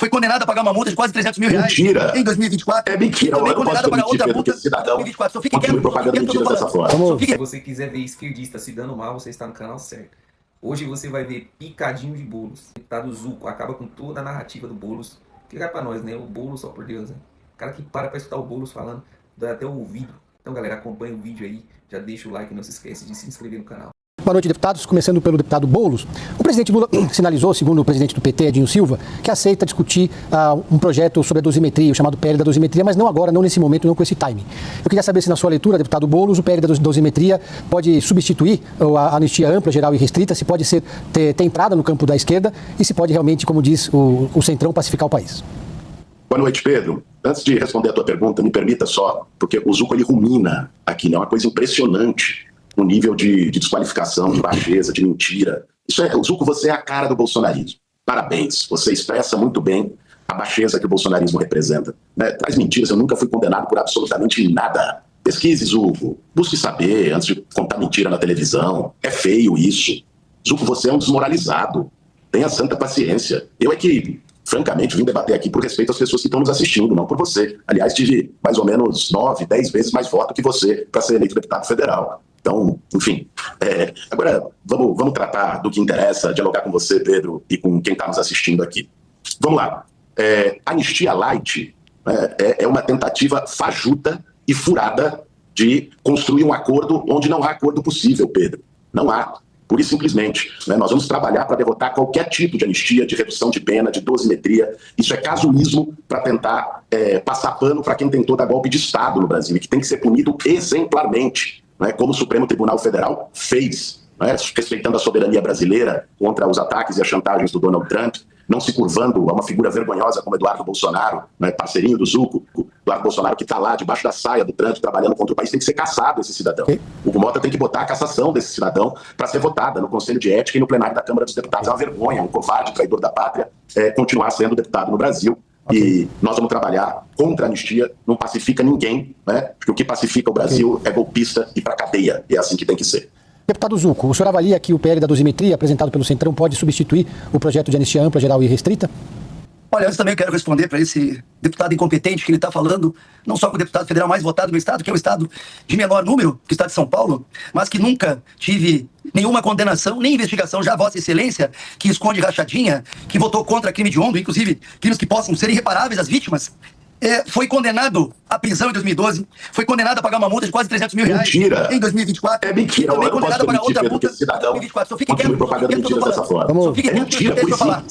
foi condenado a pagar uma multa de quase 300 mil reais Mentira. em 2024. É mentira. Também Eu não condenado a posso pagar outra permitir, multa Pedro, que cidadão em 2024. Só fique quieto. continue propagando mentiras dessa forma. Se você quiser ver esquerdista se dando mal, você está no canal certo. Hoje você vai ver picadinho de Boulos. O deputado Zuco acaba com toda a narrativa do Boulos. Que é pra nós, né? O Boulos, só por Deus, né? O cara que para pra escutar o Boulos falando, dá até o ouvido. Então, galera, acompanha o vídeo aí. Já deixa o like e não se esquece de se inscrever no canal. Boa noite, deputados. Começando pelo deputado Boulos. O presidente Lula sinalizou, segundo o presidente do PT, Edinho Silva, que aceita discutir um projeto sobre a dosimetria, o chamado PL da dosimetria, mas não agora, não nesse momento, não com esse timing. Eu queria saber se, na sua leitura, deputado Boulos, o PL da dosimetria pode substituir a anistia ampla, geral e restrita, se pode ter entrada no campo da esquerda e se pode realmente, como diz o Centrão, pacificar o país. Boa noite, Pedro. Antes de responder a tua pergunta, me permita só, porque o Zuco ele rumina aqui, né? É uma coisa impressionante o nível de desqualificação, de baixeza, de mentira. Zuco, você é a cara do bolsonarismo. Parabéns, você expressa muito bem a baixeza que o bolsonarismo representa. Né? Traz mentiras, eu nunca fui condenado por absolutamente nada. Pesquise, Zuco. Busque saber antes de contar mentira na televisão. É feio isso. Zuco, você é um desmoralizado. Tenha santa paciência. Eu é que, francamente, vim debater aqui por respeito às pessoas que estão nos assistindo, não por você. Aliás, tive mais ou menos 9, 10 vezes mais voto que você para ser eleito deputado federal. Então, enfim. Agora, vamos tratar do que interessa, dialogar com você, Pedro, e com quem está nos assistindo aqui. Vamos lá. Anistia Light é uma tentativa fajuta e furada de construir um acordo onde não há acordo possível, Pedro. Não há. Pura e simplesmente. Nós vamos trabalhar para derrotar qualquer tipo de anistia, de redução de pena, de dosimetria. Isso é casuísmo para tentar passar pano para quem tentou dar golpe de Estado no Brasil e que tem que ser punido exemplarmente, como o Supremo Tribunal Federal fez, respeitando a soberania brasileira contra os ataques e as chantagens do Donald Trump, não se curvando a uma figura vergonhosa como Eduardo Bolsonaro, parceirinho do Zuco. Eduardo Bolsonaro que está lá debaixo da saia do Trump trabalhando contra o país, tem que ser caçado esse cidadão. O Hugo Mota tem que botar a cassação desse cidadão para ser votada no Conselho de Ética e no plenário da Câmara dos Deputados. É uma vergonha, um covarde, traidor da pátria, continuar sendo deputado no Brasil. E nós vamos trabalhar contra a anistia, não pacifica ninguém, porque o que pacifica o Brasil é golpista e para cadeia. E é assim que tem que ser. Deputado Zuco, o senhor avalia que o PL da dosimetria apresentado pelo Centrão pode substituir o projeto de anistia ampla, geral e restrita? Olha, antes também eu quero responder para esse deputado incompetente que ele está falando, não só com o deputado federal mais votado do estado, que é o estado de menor número, que é o estado de São Paulo, mas que nunca tive nenhuma condenação, nem investigação, já Vossa Excelência, que esconde rachadinha, que votou contra crime de hediondo, inclusive crimes que possam ser irreparáveis às vítimas, foi condenado à prisão em 2012, foi condenado a pagar uma multa de quase 300 mil reais mentira. em 2024. É mentira. Também Eu não condenado a posso pagar outra permitir, multa Pedro, que esse cidadão em 2024. Só fique quieto, propagando mentiras dessa forma. Só fique quieto, mentira, deixa eu falar.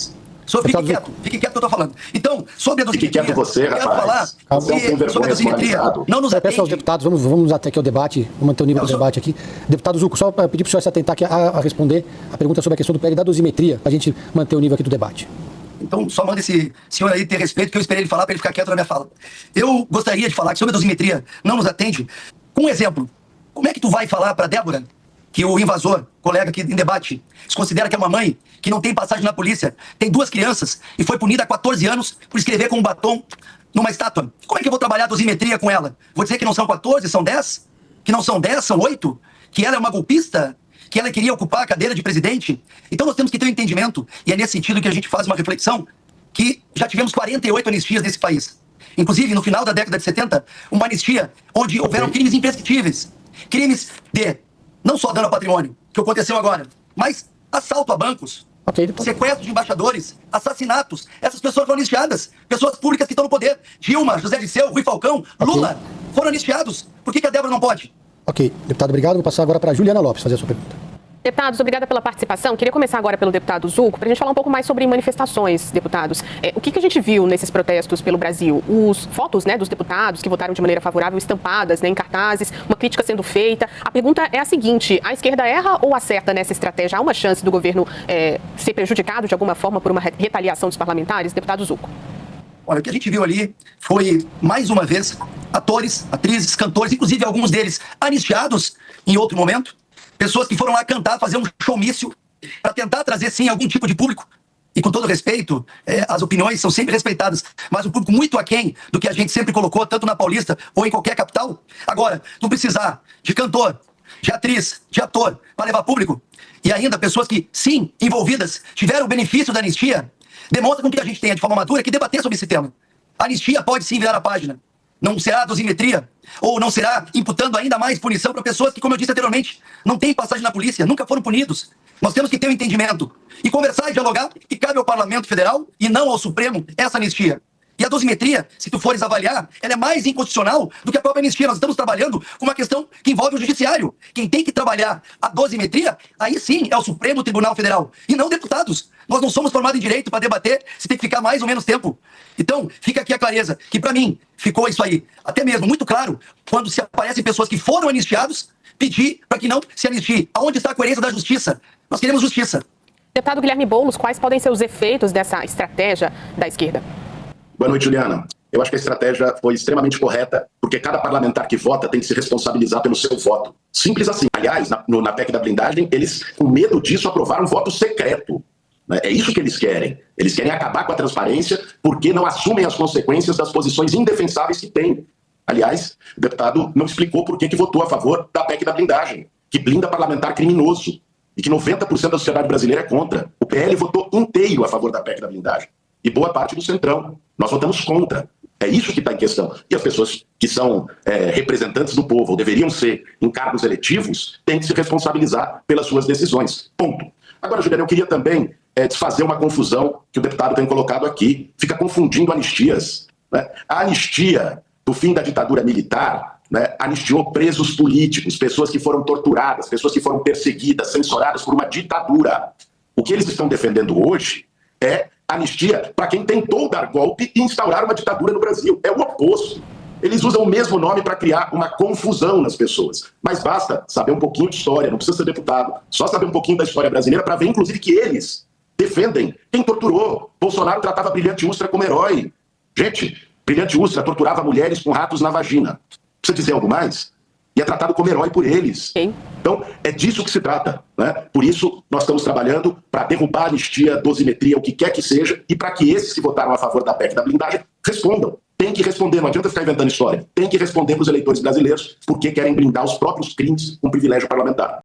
Só fique Deputado quieto que eu tô falando. Então, sobre a dosimetria, quieto você, eu quero rapaz. falar Sobre a dosimetria. Não nos Peço aos atende. deputados, vamos até aqui ao debate, vamos manter o nível do debate aqui. Deputado Zuco, só para pedir para o senhor se atentar aqui a responder a pergunta sobre a questão do PL da dosimetria, para a gente manter o nível aqui do debate. Então, só manda esse senhor aí ter respeito, que eu esperei ele falar para ele ficar quieto na minha fala. Eu gostaria de falar que sobre a dosimetria não nos atende. Com um exemplo, como é que tu vai falar para Débora, que o invasor, colega aqui em debate, se considera que é uma mãe que não tem passagem na polícia, tem 2 crianças e foi punida há 14 anos por escrever com um batom numa estátua? Como é que eu vou trabalhar a dosimetria com ela? Vou dizer que não são 14, são 10? Que não são 10, são 8? Que ela é uma golpista? Que ela queria ocupar a cadeira de presidente? Então nós temos que ter um entendimento, e é nesse sentido que a gente faz uma reflexão, que já tivemos 48 anistias nesse país. Inclusive, no final da década de 70, uma anistia onde houveram crimes imprescritíveis. Crimes de, não só dano ao patrimônio, que aconteceu agora, mas assalto a bancos, sequestro de embaixadores, assassinatos. Essas pessoas foram anistiadas. Pessoas públicas que estão no poder. Dilma, José Dirceu, Rui Falcão, Lula, foram anistiados. Por que a Débora não pode? Ok, deputado, obrigado. Vou passar agora para a Juliana Lopes fazer a sua pergunta. Deputados, obrigada pela participação. Queria começar agora pelo deputado Zuco, para a gente falar um pouco mais sobre manifestações, deputados. O que a gente viu nesses protestos pelo Brasil? Os fotos, dos deputados que votaram de maneira favorável estampadas, em cartazes, uma crítica sendo feita. A pergunta é a seguinte: a esquerda erra ou acerta nessa estratégia? Há uma chance do governo ser prejudicado de alguma forma por uma retaliação dos parlamentares? Deputado Zuco. Olha, o que a gente viu ali foi, mais uma vez, atores, atrizes, cantores, inclusive alguns deles anistiados em outro momento. Pessoas que foram lá cantar, fazer um showmício para tentar trazer, sim, algum tipo de público. E com todo respeito, as opiniões são sempre respeitadas, mas um público muito aquém do que a gente sempre colocou, tanto na Paulista ou em qualquer capital. Agora, não precisar de cantor, de atriz, de ator para levar público, e ainda pessoas que, sim, envolvidas, tiveram o benefício da anistia, demonstra com que a gente tenha de forma madura que debater sobre esse tema. A anistia pode sim virar a página. Não será dosimetria, ou não será imputando ainda mais punição para pessoas que, como eu disse anteriormente, não têm passagem na polícia, nunca foram punidos. Nós temos que ter um entendimento e conversar e dialogar, e cabe ao Parlamento Federal e não ao Supremo essa anistia. E a dosimetria, se tu fores avaliar, ela é mais inconstitucional do que a própria anistia. Nós estamos trabalhando com uma questão que envolve o judiciário. Quem tem que trabalhar a dosimetria, aí sim é o Supremo Tribunal Federal, e não deputados. Nós não somos formados em direito para debater se tem que ficar mais ou menos tempo. Então, fica aqui a clareza, que para mim ficou isso aí, até mesmo muito claro, quando se aparecem pessoas que foram anistiados, pedir para que não se anistie. Aonde está a coerência da justiça? Nós queremos justiça. Deputado Guilherme Boulos, quais podem ser os efeitos dessa estratégia da esquerda? Boa noite, Juliana. Eu acho que a estratégia foi extremamente correta, porque cada parlamentar que vota tem que se responsabilizar pelo seu voto. Simples assim. Aliás, na PEC da blindagem, eles, com medo disso, aprovaram um voto secreto. É isso que eles querem. Eles querem acabar com a transparência porque não assumem as consequências das posições indefensáveis que têm. Aliás, o deputado não explicou por que votou a favor da PEC da blindagem, que blinda parlamentar criminoso e que 90% da sociedade brasileira é contra. O PL votou inteiro a favor da PEC da blindagem. E boa parte do Centrão. Nós votamos contra. É isso que está em questão. E as pessoas que são representantes do povo, ou deveriam ser em cargos eletivos, têm que se responsabilizar pelas suas decisões. Ponto. Agora, Juliana, eu queria também desfazer uma confusão que o deputado tem colocado aqui. Fica confundindo anistias. Né? A anistia do fim da ditadura militar, né, anistiou presos políticos, pessoas que foram torturadas, pessoas que foram perseguidas, censuradas por uma ditadura. O que eles estão defendendo hoje é anistia para quem tentou dar golpe e instaurar uma ditadura no Brasil. É o oposto. Eles usam o mesmo nome para criar uma confusão nas pessoas. Mas basta saber um pouquinho de história, não precisa ser deputado. Só saber um pouquinho da história brasileira para ver, inclusive, que eles defendem quem torturou. Bolsonaro tratava Brilhante Ustra como herói. Gente, Brilhante Ustra torturava mulheres com ratos na vagina. Precisa dizer algo mais? E é tratado como herói por eles. Sim. Então, é disso que se trata. Né? Por isso, nós estamos trabalhando para derrubar a anistia, a dosimetria, o que quer que seja, e para que esses que votaram a favor da PEC da blindagem respondam. Tem que responder, não adianta ficar inventando história. Tem que responder para os eleitores brasileiros porque querem blindar os próprios crimes com privilégio parlamentar.